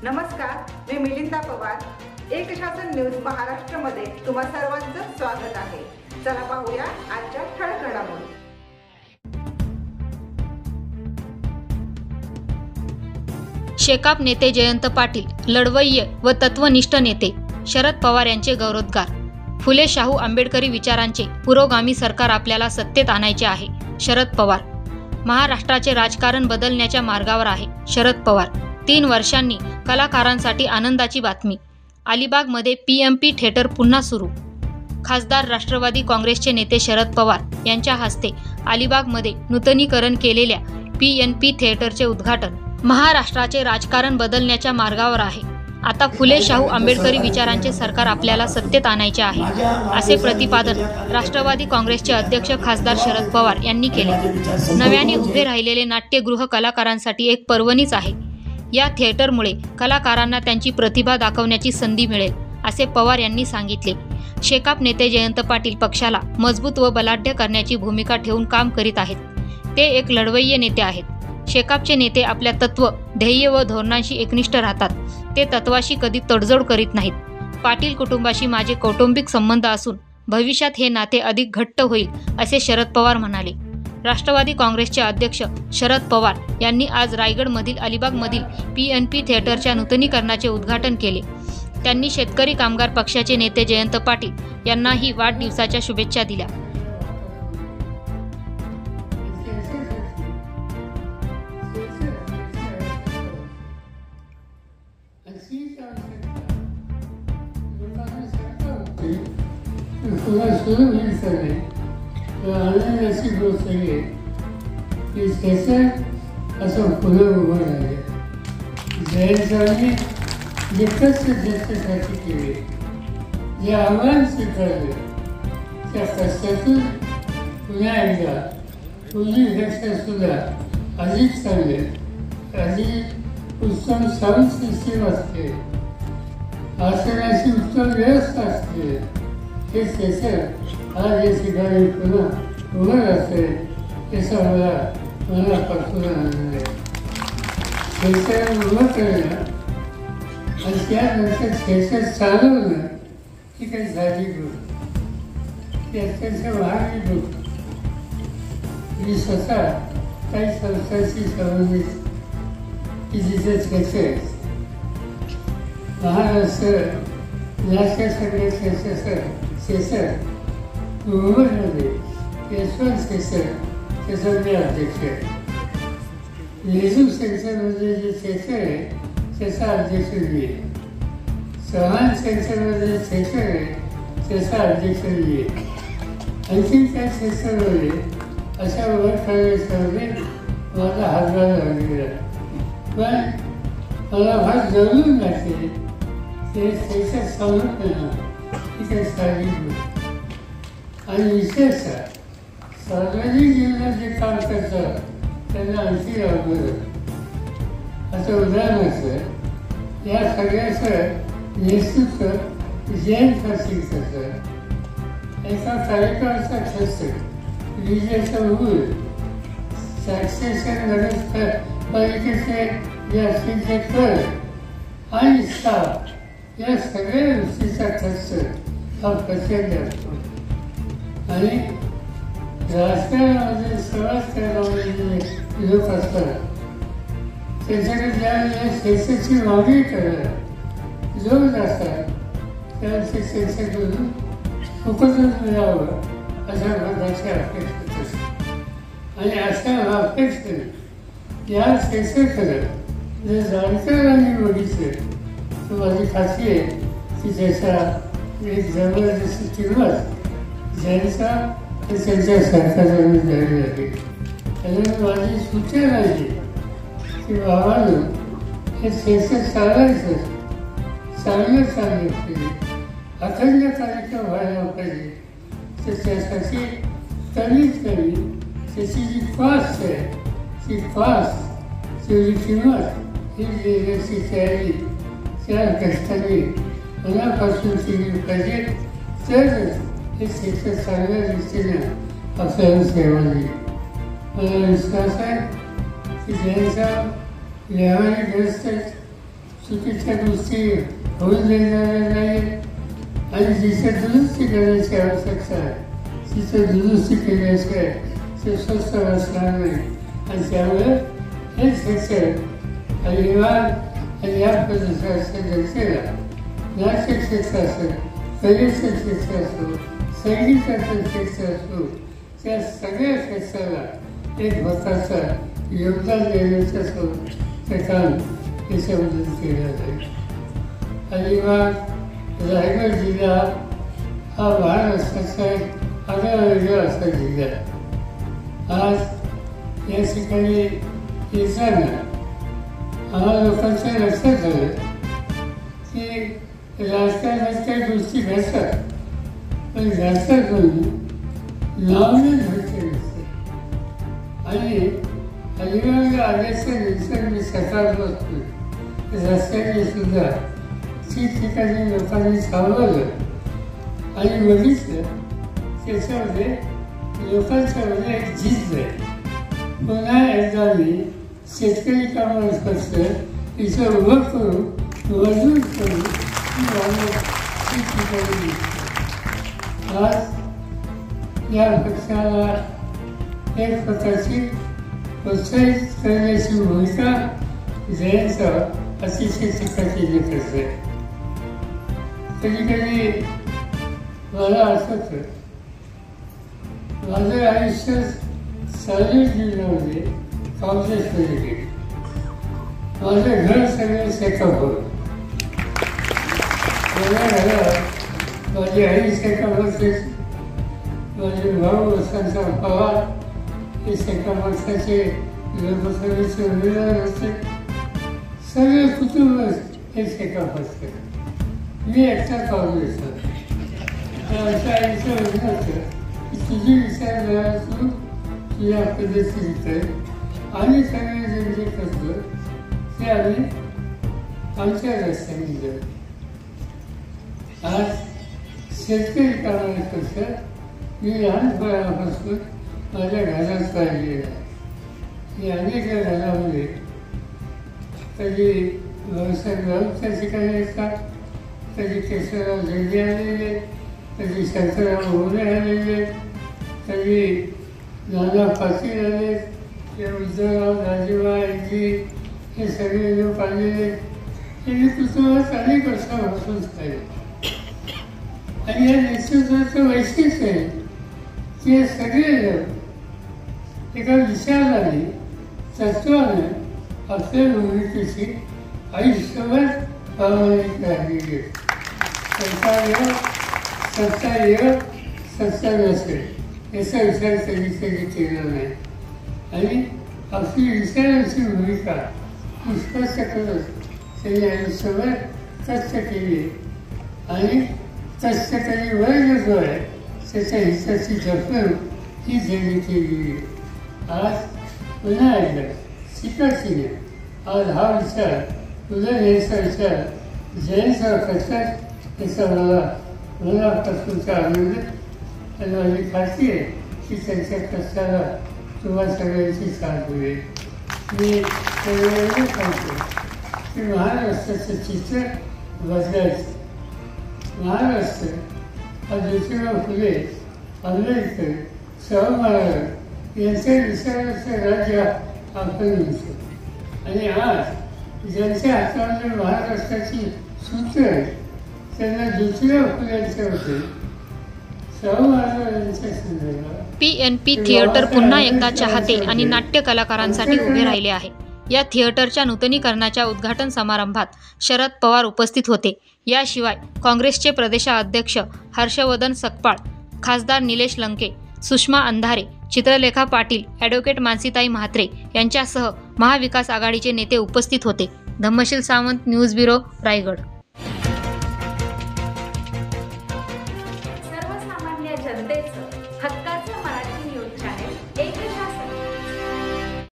नमस्कार, मी मिलिंदा पवार। एक शासन न्यूज महाराष्ट्रमध्ये तुम्हा सर्वांचं स्वागत आहे। चला पाहूया आजच्या ठळक घडामोडी। शेकाप नेते जयंत पाटील, लढवय्ये व तत्वनिष्ठ नेते शरद पवार यांचे गौरवोद्गार। फुले शाहू आंबेडकरी विचारांचे पुरोगामी सरकार आपल्याला सत्तेत आणायचे आहे, शरद पवार। महाराष्ट्राचे राजकारण बदलण्याच्या मार्गावर आहे, शरद पवार। 3 वर्षांनी कलाकारांसाठी आनंदाची बातमी। अलिबागमध्ये PMP थिएटर पुन्हा सुरू। खासदार राष्ट्रवादी काँग्रेसचे नेते शरद पवार यांच्या हस्ते अलिबागमध्ये नूतनीकरण केलेल्या PNP थिएटरचे उद्घाटन। महाराष्ट्राचे राजकारण बदलण्याच्या मार्गावर आहे। आता फुले शाहू आंबेडकरी विचारांचे सरकार आपल्याला सत्तेत आणायचे आहे, असे प्रतिपादन राष्ट्रवादी काँग्रेसचे अध्यक्ष खासदार शरद पवार यांनी केले। नव्याने उभे राहिलेले नाट्यगृह कलाकारांसाठी एक पर्वणीच आहे। या थिएटरमुळे कलाकारांना त्यांची प्रतिभा दाखवण्याची संधी मिळेल, असे पवार यांनी सांगितले। शेकाप नेते जयंत पाटील पक्षाला मजबूत व बलाढ्य करण्याची भूमिका ठेवून काम करीत आहेत। ते एक लढवय्ये नेते आहेत। शेकापचे नेते आपल्या तत्व, ध्येय व धोरणांशी एकनिष्ठ राहतात। ते तत्वाशी कधी तडजोड करीत नाहीत। पाटील कुटुंबाशी माझे कौटुंबिक संबंध असून भविष्यात हे नाते अधिक घट्ट होईल, असे शरद पवार म्हणाले। राष्ट्रवादी काँग्रेसचे अध्यक्ष शरद पवार यांनी आज रायगडमधील अलिबागमधील PNP थिएटरच्या नूतनीकरणाचे उद्घाटन केले। त्यांनी शेतकरी कामगार पक्षाचे नेते जयंत पाटील यांनाही वाढदिवसाच्या शुभेच्छा दिल्या। आनंदाची गोष्ट आहे की त्याचं असं पुढं उभं राहिलं। जयंतांनी जे कष्ट देशासाठी केले, जे आव्हान स्वीकारले, त्या कष्टातून पुन्हा एकदा पूर्वीपेक्षा सुद्धा अधिक चांगले, अधिक उत्तम साऊंड सिस्टीम असते, आसनाची उत्तम व्यवस्था असते, हे त्याचं आज या ठिकाणी पुन्हा उभं असते, याचा मला मनापासून आनंद आहे। त्याचं उभं करणं आणि त्यानंतर त्याचं चालवणं ही काही साधी गोष्ट, ती अत्यंत महागडी गोष्ट। मी स्वतः काही संस्थांशी संबंधित की जिथे त्याचे महाराष्ट्र नाट्य संघाचे मुंबईमध्ये यशवंत सेसर त्याचा मी अध्यक्ष आहे। नेहरू सेन्सरमध्ये जे थिएटर आहे त्याचा अध्यक्ष मी आहे। चव्हाण सेन्सरमध्ये थिएटर आहे त्याचा अध्यक्ष मी आहे। आणखी त्या थिएटरमध्ये अशा वर करण्यासाठी माझा हातभार लागलेला, पण मला फार जरूर लागते ते थिएटर चालू करणं ही काही साधी गोष्ट। आणि विशेषतः सार्वजनिक जीवनात जे काम करतात त्यांना आणखी अवघड। असं उदाहरणार्थ या सगळ्याचं नेतृत्व जयंत पाटील करतात। एका कार्यक्रमाचा खर्च, विजेचं मूळ, टॅक्सेशन नगरपालिकेचे जे असतील ते कर आणि स्टाफ, या सगळ्या गोष्टीचा खर्च हा प्रचंड असतो। आणि राजकारणामध्ये सर्वात करणारे लोक असतात त्यांच्याकडे ज्यावेळेला सेन्सरची मागणी करायला जोर असतात त्यावेळेस सेन्सरकडून उपक्रम मिळावं अशा प्रकारची अपेक्षा असते। आणि अशा अपेक्षेने या सेन्सरकडे जर जाणकारांनी बघितलं तर माझी खात्री आहे की त्याचा एक जबरदस्त किंमत ज्यांचा ते त्यांच्या सरकारने द्यावी लागेल। त्यामुळे माझी सूचना आहे की बाबांनो हे सेन्सर चालायचं, चांगलं पाहिजे, अखंड कार्यक्रम व्हायला पाहिजे। तर त्यासाठी कमीत कमी त्याची जी कॉस्ट आहे ती कॉस्ट, त्याची किंमत ही देण्याची तयारी त्या कष्टाने मनापासून केली पाहिजे, तरच हे क्षेत्र चांगल्या दृष्टीनं आपल्याला सेवा देईल। मला विश्वास आहे की ज्यांचा व्यावहारिक ग्रस्त चुकीच्या गोष्टी होऊ देणार नाही आणि जिथे दुरुस्ती करण्याची आवश्यकता आहे तिथे दुरुस्ती केल्याशिवाय ते स्वस्त असणार नाही आणि त्यामुळे हे क्षेत्र अलिबाग आणि या प्रदेशाच्या जनतेला नाट्य क्षेत्र असेल, कलेचं क्षेत्र असो, संगीताचं क्षेत्र असो, त्या सगळ्या क्षेत्राला एक प्रकारचं योगदान देण्याचं ते काम याच्यामधून केलं जाईल. अलिबाग रायगड जिल्हा हा महाराष्ट्राचा एक आगळावेगळा असा जिल्हा आहे. आज या ठिकाणी येताना आम्हाला लोकांच्या लक्षात आलं की राजकारणात काही गोष्टी घडतात पण घडतात म्हणून नावने घडते नसते. आणि अलिबागला आल्याच्या नंतर मी सकाळ बसतो रस्त्याने सुद्धा ठिकठिकाणी लोकांनी थांबवलं आणि बघितलं त्याच्यामध्ये लोकांच्यामध्ये एक जिद्द आहे. पुन्हा एकदा मी शेतकरी कामाला फक्त इथं उभं करून मजूर करून ठिकठिकाणी आज या पक्षाला एक प्रकारची प्रोत्साहित करण्याची भूमिका जयंत अतिशय चिकाटीने करते. कधी कधी मला आठवतं माझं आयुष्य सार्वजनिक जीवनामध्ये काँग्रेसमध्ये गेले. माझं घर सगळं सेकअप होतं. माझ्या घरात माझी आई सेकअप होते, माझे भाऊ वसंत पवार हे सेकअप पक्षाचे लोकसभेचे उमेदवार होते. सगळे कुटुंब हे सेकअप असते. मी एकटा काँग्रेस होतो. आमच्या आईचं म्हणणं होतं की तुझी विचारधारा तू तुझ्या पद्धतीने कर, आम्ही सगळेजण जे करतो ते आम्ही आमच्या रस्त्याने जाऊ. आज शेतकरी कामाला कसं मी लहानपणापासून माझ्या घरात पाहिलेलं आहे. मी अनेक घरामध्ये कधी व्यवसाय राहून त्या ठिकाणी येतात, कधी केशवराव झेंडे आलेले, कधी शंकरराव मोरे आलेले, कधी नाना पाटील आले, ते उद्धवराव राजेबा यांची हे सगळे लोक आलेले. त्यांनी कुटुंबात अनेक वर्षापासून पाहिले. आणि या नेतृत्वाचं वैशिष्ट्य आहे की हे सगळे लोक एका विचाराने तत्वाने आपल्या भूमिकेची आयुष्यभर प्रामाणिक राहिलेली आहे. सत्ता नसेल याचा विचार कधी केला नाही आणि आपली विचाराची भूमिका स्पष्ट करत त्यांनी आयुष्यभर कष्ट केली आणि कष्टकरी वर्ग जो आहे त्याच्या हिताची जपणूक ही त्यांनी केलेली आहे. आज पुन्हा एकदा शिकायची आज हा विचार याचा विचार जयंतराव करतात याचा मला मनापासूनचा आनंद आणि माझी खात्री आहे की त्यांच्या कष्टाला तुम्हा सगळ्यांची साथ होईल. मी एवढं सांगतो की महाराष्ट्राचं चित्र बदलायचं. महाराष्ट्र हा ज्योतिराव फुले, आंबेडकर, शाहू महाराज यांच्या विचाराचं राज्य आपण म्हणतो. आणि आज ज्यांच्या हातामध्ये महाराष्ट्राची सूत्र आहे त्यांना ज्योतिराव फुले यांच्या होते, शाहू महाराज यांच्या संदर्भात PNP थिएटर पुन्हा एकदा चाहते आणि नाट्य कलाकारांसाठी उभे राहिले आहे. या थिएटरच्या नूतनीकरणाच्या उद्घाटन समारंभात शरद पवार उपस्थित होते. याशिवाय काँग्रेसचे प्रदेशाध्यक्ष हर्षवर्धन सकपाळ, खासदार निलेश लंके, सुषमा अंधारे, चित्रलेखा पाटील, ॲडव्होकेट मानसीताई म्हात्रे यांच्यासह महाविकास आघाडीचे नेते उपस्थित होते. Dhammasheel Sawant, news bureau, Raigad.